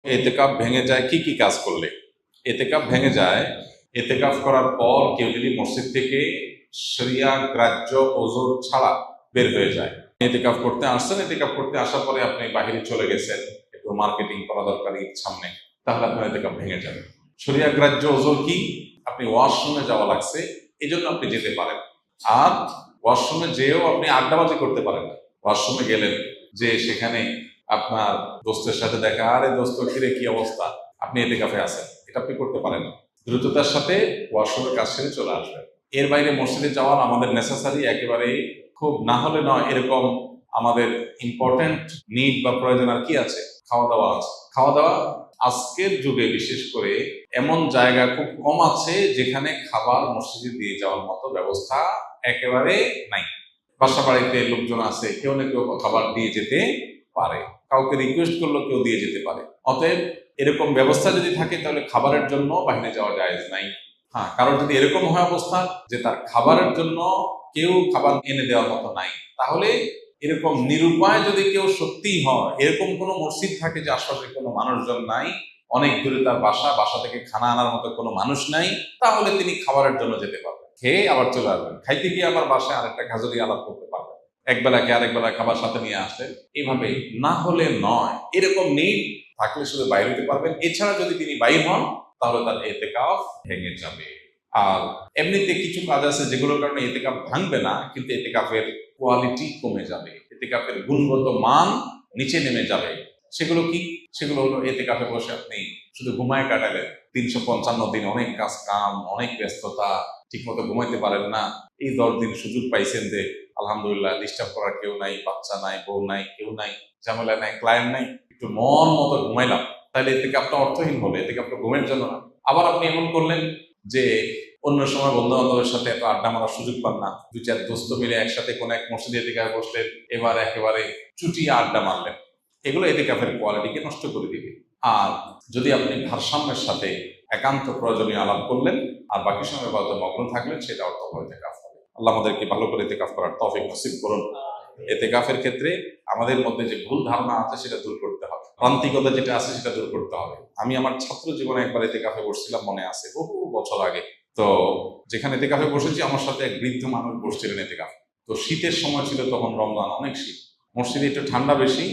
এতেকাফ ভেঙে যায় কি কি কাজ করলে? এতেকাফ ভেঙে যায় এতেকাফ করার পর কেউ যদি মসজিদ থেকে শরিয়া গ্রাহ্য ওযর ছাড়া বের হয়ে যায়। এতেকাফ করতে আসছেন, এতেকাফ করতে আসার পরে আপনি বাহিরে চলে গেছেন, একটু মার্কেটিং করা দরকার ঈদ সামনে, তাহলে আপনার এতেকাফ ভেঙে যাবে। শরিয়া গ্রাহ্য ওযর কি? আপনি ওয়াশরুমে যাওয়া লাগছে, এই জন্য আপনি যেতে পারেন। আর ওয়াশরুমে যেয়েও আপনি আড্ডাবাজি করতে পারেন না। ওয়াশরুমে গেলেন, যে সেখানে আপনার দোস্তের সাথে দেখা, আরে দোস্ত কিরে কি অবস্থা, আপনি এতেকাফে আছেন, এটা আপনি করতে পারেন না। দ্রুততার সাথে ওয়াশরুমের কাজ সেরে চলে আসবেন। এর বাইরে মসজিদে যাওয়ার আমাদের নেসেসারি একেবারে খুব না হলে নয় এরকম আমাদের ইম্পর্টেন্ট নিড বা প্রয়োজন আর কি আছে? খাওয়া দাওয়া আছে। খাওয়া দাওয়া আজকের যুগে বিশেষ করে এমন জায়গা খুব কম আছে যেখানে খাবার মসজিদে দিয়ে যাওয়ার মতো ব্যবস্থা একেবারে নাই। বাসা বাড়িতে লোকজন আছে, কেউ না কেউ খাবার দিয়ে যেতে পারে, কাউকে রিকোয়েস্ট করলেও কেউ দিয়ে যেতে পারে। অতএব এরকম ব্যবস্থা যদি থাকে তাহলে খাবারের জন্য বাইরে যাওয়া জায়েজ নাই। হ্যাঁ, কারণ যদি এরকম হয় অবস্থা যে তার খাবারের জন্য কেউ খাবার এনে দেওয়ার মতো নাই, তাহলে এরকম নিরুপায় যদি কেউ সত্যিই হয়, এরকম কোনো মসজিদ থাকে যে আশপাশে কোনো মানুষজন নাই, অনেক দূরে তার বাসা, বাসা থেকে খানা আনার মতো কোনো মানুষ নাই, তাহলে তিনি খাবারের জন্য যেতে পারবেন, খেয়ে আবার চলে আসবেন। খাইতে গিয়ে আমার বাসায় আরেকটা খাজুরি আলাপ করতে পারবেন, একবেলাকে আরেকবেলা খাবার সাথে নিয়ে আসলেন, এইভাবে। না হলে নয়, এরকম নিড থাকলে শুধু বাইরে হতে পারবেন। এছাড়া যদি তিনি বাইর হন তাহলে তার এতেকাফ ভেঙে যাবে। আর এমনিতে কিছু কাজ আছে যেগুলোর কারণে এতেকাফ ভাঙবে না, কিন্তু এতেকাফের কোয়ালিটি কমে যাবে, এতেকাফের গুণগত মান নিচে নেমে যাবে। সেগুলো কি? সেগুলো হলো এতেকাফে বসে আপনি শুধু ঘুমায় কাটালেন, 355 দিন অনেক কাজ কাম, অনেক ব্যস্ততা, ঠিক মতো ঘুমাইতে পারেন না। এই 10 দিন সুযোগ পাইছেন যে আলহামদুলিল্লাহ ডিস্টার্ব করার কেউ নাই, বাচ্চা নাই, বউ নাই, কেউ নাই, ঝামেলা নাই, ক্লায়েন্ট নাই, একটু মন মতো ঘুমাইলাম, তাহলে এতে আপনার অর্থহীন হবে, এতে আপনার ঘুমের জন্য না। আবার আপনি এমন করলেন যে অন্য সময় বন্ধু বান্ধবের সাথে এত আড্ডা মারার সুযোগ পান না, 2-4 দোস্ত মিলে একসাথে কোনো এক মসজিদে এতেকাফে বসলেন, এবার একেবারে চুটিয়ে আড্ডা মারলেন, এগুলো এতেকাফের কোয়ালিটিকে নষ্ট করে দিবে। আর যদি আপনি ভারসাম্যের সাথে একান্ত প্রয়োজনীয় আলাপ করলেন আর বাকি সময় বাদ মগ্ন থাকলেন, সেটা অর্থ এতেকাফ হবে। আল্লাহ আমাদেরকে ভালো করে এতেকাফ করার তৌফিক নসিব করুন। এতেকাফের ক্ষেত্রে আমাদের মধ্যে যে ভুল ধারণা আছে সেটা দূর করতে হবে, প্রান্তিকতা যেটা আছে সেটা দূর করতে হবে। আমি আমার ছাত্র জীবনে একবার এতেকাফে বসছিলাম, মনে আছে, বহু বছর আগে। তো যেখানে এতেকাফে বসেছি, আমার সাথে এক বৃদ্ধ মানুষ বসছিলেন এতেকাফে। তো শীতের সময় ছিল, তখন রমজান, অনেক শীত, মসজিদে একটু ঠান্ডা বেশি।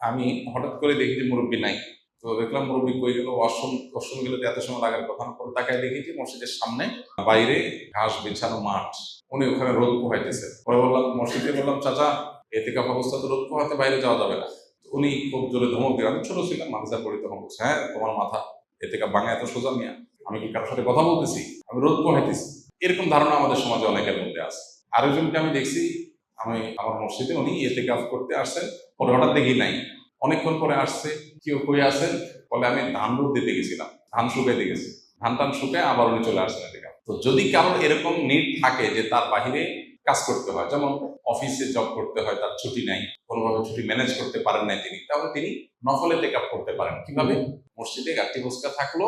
আমি হঠাৎ করে দেখি যে মুরব্বী নাই। তো দেখলাম মুরব্বী কই গেল, ওয়াশরুম গেলে এত সময় লাগার কথা না। পরে তাকায় দেখি যে মসজিদের সামনে বাইরে ঘাস বিছানো মাঠ, উনি ওখানে রোদ পোহাইতেছে। পরে বললাম, মসজিদে বললাম, চাচা এতেকাফ অবস্থা তো রোদ পোহাতে বাইরে যাওয়া যাবে না। উনি খুব জোরে ধমক দিলেন, আমি ছোট ছিলাম, মাদ্রাসা পড়ি তখন। বলছে, হ্যাঁ তোমার মাথা, এতেকাফ ভাঙা এত সোজা মিয়া, আমি কি কারোর সাথে কথা বলতেছি, আমি রোদ পোহাইতেছি। এরকম ধারণা আমাদের সমাজে অনেকের মধ্যে আছে। আরেকজনকে আমি দেখছি, আমি আমার মসজিদে, উনি এতেকাফ করতে আসছেন, পরে হঠাৎ দেখি নাই, অনেকক্ষণ পরে আসছে, কেউ কই আছেন, বলে আমি ধান রোদ দিতে গেছিলাম, ধান শুকাইতে গেছি, ধান টান শুকায় আবার উনি চলে আসছেন এতেকাফ। তো যদি কারোর এরকম নিড থাকে যে তার বাহিরে কাজ করতে হয়, যেমন অফিসে জব করতে হয়, তার ছুটি নাই, কোনোভাবে ছুটি ম্যানেজ করতে পারেন নাই তিনি, তাহলে তিনি নফল এতেকাফ করতে পারেন। কিভাবে? মসজিদে গাট্টি বসকা থাকলো,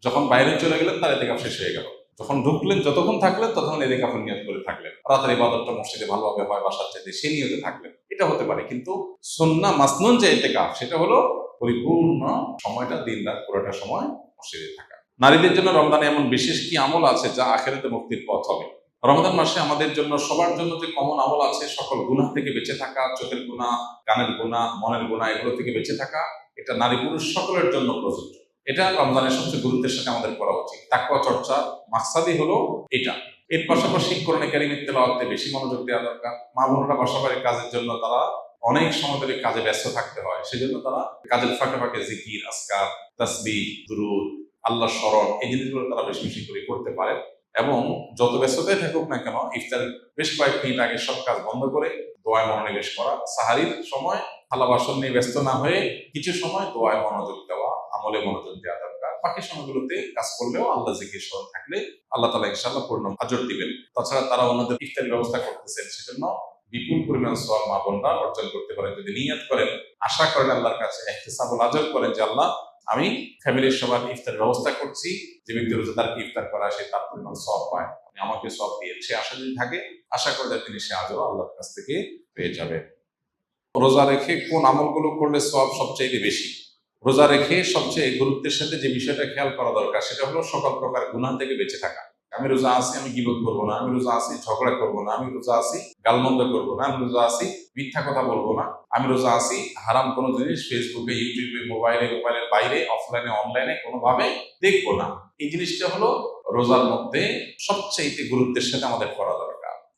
যখন বাইরে চলে গেলেন তার এতেকাফ শেষ হয়ে গেল, যখন ঢুকলেন যতক্ষণ থাকলেন ততক্ষণ এতেকাফের নিয়ত করে থাকলেন, রাতের ইবাদতটা মসজিদে ভালোভাবে হয় বাসার চাইতে, সেই নিয়তে থাকলেন, এটা হতে পারে। কিন্তু সুন্নাহ মাসনুন যে এতেকাফ, সেটা হলো পরিপূর্ণ সময়টা, দিন রাত পুরোটা সময় মসজিদে থাকা। নারীদের জন্য রমজানে এমন বিশেষ কি আমল আছে যা আখিরাতে মুক্তির পথ হবে? রমজান মাসে আমাদের জন্য, সবার জন্য যে কমন আমল আছে, সকল গুনাহ থেকে বেঁচে থাকা, চোখের গুনাহ, কানের গুনাহ, মনের গুনাহ, এগুলো থেকে বেঁচে থাকা, এটা নারী পুরুষ সকলের জন্য প্রযোজ্য। এটা রমজানের সবচেয়ে গুরুত্বের সাথে আমাদের করা উচিত। তাকওয়া চর্চা মাকসাদই হলো এটা। এর পাশাপাশি কোরআনে কারীমের তেলাওয়াতে বেশি মনোযোগ দেওয়া দরকার। মা বোনরা বাসা বাড়ির কাজের জন্য তারা অনেক সময় ধরে কাজে ব্যস্ত থাকতে হয়, সেজন্য তারা কাজের ফাঁকে ফাঁকে জিকির, আজকার, তাসবিহ, দুরূদ, আল্লাহ স্মরণ, এই জিনিসগুলো তারা বেশি বেশি করে করতে পারে। এবং যত ব্যস্ততায় থাকুক না কেন, ইফতারের বেশ কয়েক মিনিট আগে সব কাজ বন্ধ করে দোয়ায় মনোনিবেশ করা, সাহারির সময় থালা বাসন নিয়ে ব্যস্ত না হয়ে কিছু সময় দোয়ায় মনোযোগ দেওয়া, আমলে মনোযোগ দেওয়া দরকার। বাকি সময়গুলোতে কাজ করলেও আল্লাহ জিকির স্মরণ থাকলে আল্লাহ তাআলা ইনশাআল্লাহ পূর্ণ আজর দিবেন। তাছাড়া তারা অন্যদের ইফতারের ব্যবস্থা করতেছেন, সেজন্য বিপুল পরিমাণ সওয়াব মা বোনরা অর্জন করতে পারেন যদি নিয়ত করেন, আশা করেন আল্লাহর কাছে, ইহতিসাবুল আজর করেন যে আল্লাহ, আমি ফ্যামিলির সবার ইফতারের ব্যবস্থা করছি, যে ব্যক্তি রোজাদারকে ইফতার করা, সে তার পরিমাণ সওয়াব পায়, আপনি আমাকে সওয়াব দিয়ে, সে আশা যদি থাকে, আশা করে যে তিনি সে আজও আল্লাহর কাছ থেকে পেয়ে যাবে। রোজা রেখে কোন আমলগুলো করলে সওয়াব সবচেয়ে বেশি? রোজা রেখে সবচেয়ে গুরুত্বের সাথে যে বিষয়টা খেয়াল করা দরকার সেটা হলো সকল প্রকার গুনাহ থেকে বেঁচে থাকা। আমি রোজা আছি, আমি গীবত করবো না, আমি রোজা আছি ঝগড়া করবো না, আমি রোজা আছি গালমন্দ করবো না, আমি রোজা আছি মিথ্যা কথা বলবো না, আমি রোজা আছি হারাম কোনো জিনিস ফেসবুকে, ইউটিউবে, মোবাইলের বাইরে, অফলাইনে, অনলাইনে কোনোভাবে দেখবো না। এই জিনিসটা হলো রোজার মধ্যে সবচেয়ে গুরুত্বের সাথে আমাদের করা দরকার।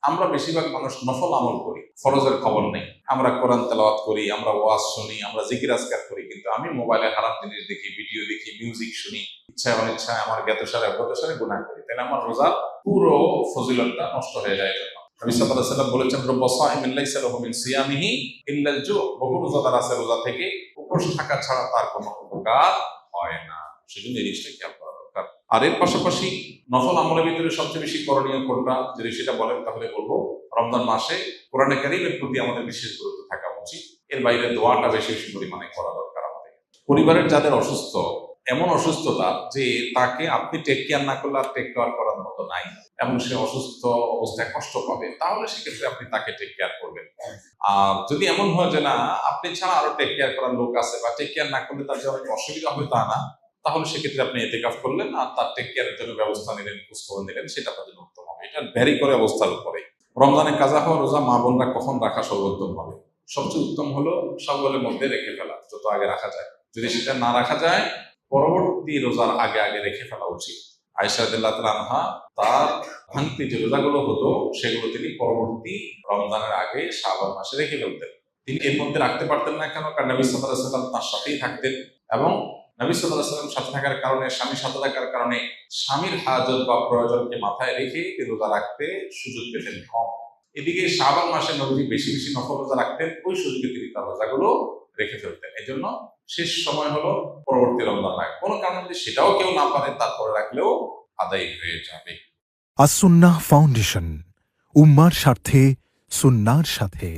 আমরা বেশিরভাগ মানুষ নফল আমল করি, ফরজের খবর নেই। আমরা কোরআন তেলাওয়াত করি, আমরা ওয়াজ শুনি, আমরা জিকির আজকার করি, কিন্তু আমি মোবাইলে হারাম জিনিস দেখি, ভিডিও দেখি, মিউজিক শুনি, ইচ্ছায় অনিচ্ছায় আমার জ্ঞাতসারে গুনাহ করি, তাহলে আমার রোজার পুরো ফজিলতটা নষ্ট হয়ে যায়। নবী সাল্লাল্লাহু আলাইহি ওয়াসাল্লাম বলেছেন, রব্বা সাইমিন লাইসা লাহু মিন সিয়ামিহি ইল্লাল জু, বহু রোজাদার আছে রোজা থেকে উপোস থাকা ছাড়া তার কোনো উপকার হয় না। সেজন্য এই জিনিসটা খেয়াল করা দরকার। আর এর পাশাপাশি নফল আমলের ভিতরে সবচেয়ে বেশি করণীয় কোনটা, যদি সেটা বলেন তাহলে বলবো রমজান মাসে কোরআনে কারীমের প্রতি আমাদের বিশেষ গুরুত্ব থাকা উচিত। এর বাইরে দোয়াটা বেশি বেশি পরিমাণে করা দরকার আমাদের। পরিবারের যাদের অসুস্থ, এমন অসুস্থতা যে তাকে আপনি টেক কেয়ার না করলে আর টেক কেয়ার করার মতো নাই, এবং সে অসুস্থ অবস্থায় কষ্ট পাবে, তাহলে সেক্ষেত্রে আপনি তাকে টেক কেয়ার করবেন। আর যদি এমন হয় যে না আপনি ছাড়া আরো টেক কেয়ার করার লোক আছে, বা টেক কেয়ার না করলে তার যে অনেক অসুবিধা হবে তা না, তাহলে সেক্ষেত্রে আপনি ইতিকাফ করলেন আর তার টেক কেয়ারের জন্য ব্যবস্থা নিলেন, খোঁজখবর নিলেন, সেটা আপনার জন্য উত্তম হবে। এটা ভ্যারি করে অবস্থার উপরে। রমজানে কাজা হওয়া রোজা মা বোনরা কখন রাখা সর্বোত্তম হবে? সবচেয়ে উত্তম হলো সওয়ালের মধ্যে রেখে ফেলা, যত আগে রাখা যায়। যদি সেটা না রাখা যায়, পরবর্তী রোজার আগে আগে রেখে ফেলা উচিত। আয়েশা রাদিয়াল্লাহু তাআলা আনহা তার ভাঙতি যে রোজাগুলো হতো সেগুলো তিনি পরবর্তী রমজানের আগে শাবান মাসে রেখে ফেলতেন। তিনি এর মধ্যে রাখতে পারতেন না কেন? কারণ নবী সাল্লাল্লাহু আলাইহি ওয়াসাল্লাম তার সাথেই থাকতেন, এবং নবী সাল্লাল্লাহু আলাইহি ওয়াসাল্লাম সাথে থাকার কারণে, স্বামীর সাথে থাকার কারণে স্বামীর হাজত বা প্রয়োজনকে মাথায় রেখে রোজা রাখতে সুযোগ পেতেন কম। এদিকে শাবান মাসে নবী বেশি বেশি নফল রোজা রাখতেন, ওই সুযোগে তিনি তার রোজাগুলো রেখে ফেলতেন। এই জন্য শেষ সময় হলো পরবর্তী রমজান রাখ। কোনো কারণে যদি সেটাও কেউ না পারে, তারপরে রাখলেও আদায় হয়ে যাবে। আস-সুন্নাহ ফাউন্ডেশন, উম্মার স্বার্থে সুন্নাহর সাথে।